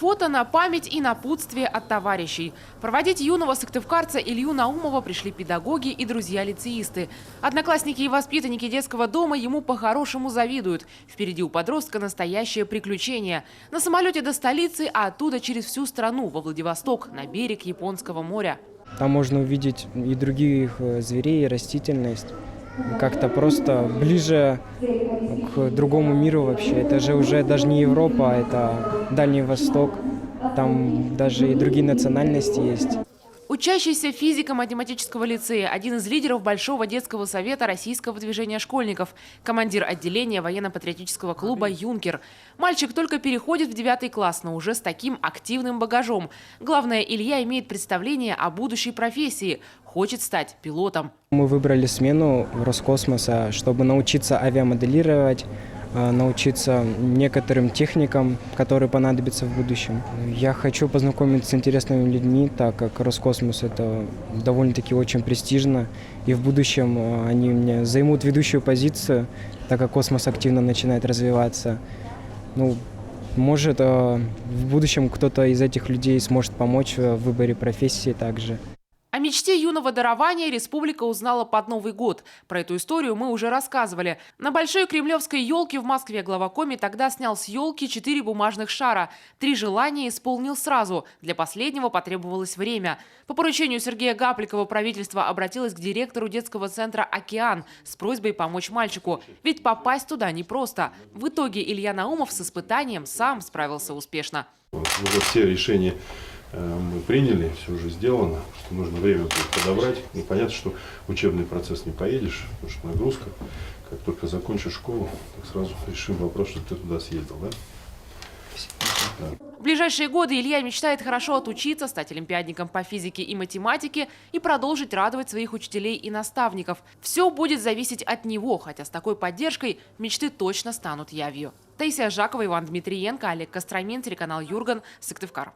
фото на память и напутствие от товарищей. Проводить юного сыктывкарца Илью Наумова пришли педагоги и друзья-лицеисты. Одноклассники и воспитанники детского дома ему по-хорошему завидуют. Впереди у подростка настоящее приключение. На самолете до столицы, а оттуда через всю страну, во Владивосток, на берег Японского моря. Там можно увидеть и других зверей, и растительность. Как-то просто ближе к другому миру вообще. Это же уже даже не Европа, а это Дальний Восток. Там даже и другие национальности есть. Учащийся физико-математического лицея, один из лидеров Большого детского совета российского движения школьников, командир отделения военно-патриотического клуба «Юнкер». Мальчик только переходит в 9 класс, но уже с таким активным багажом. Главное, Илья имеет представление о будущей профессии, хочет стать пилотом. Мы выбрали смену Роскосмоса, чтобы научиться авиамоделировать, научиться некоторым техникам, которые понадобятся в будущем. Я хочу познакомиться с интересными людьми, так как Роскосмос – это довольно-таки очень престижно. И в будущем они мне займут ведущую позицию, так как космос активно начинает развиваться. Ну, может, в будущем кто-то из этих людей сможет помочь в выборе профессии также. О мечте юного дарования республика узнала под Новый год. Про эту историю мы уже рассказывали. На большой кремлевской елке в Москве глава Коми тогда снял с елки 4 бумажных шара. 3 желания исполнил сразу. Для последнего потребовалось время. По поручению Сергея Гапликова правительство обратилось к директору детского центра «Океан» с просьбой помочь мальчику. Ведь попасть туда непросто. В итоге Илья Наумов с испытанием сам справился успешно. Уже все решения мы приняли, все уже сделано, что нужно время подобрать. И понятно, что в учебный процесс не поедешь, потому что нагрузка. Как только закончишь школу, так сразу решим вопрос, что ты туда съездил, да? В ближайшие годы Илья мечтает хорошо отучиться, стать олимпиадником по физике и математике и продолжить радовать своих учителей и наставников. Все будет зависеть от него, хотя с такой поддержкой мечты точно станут явью. Таисия Жакова, Иван Дмитриенко, Олег Костромин, телеканал Юрган, Сыктывкар.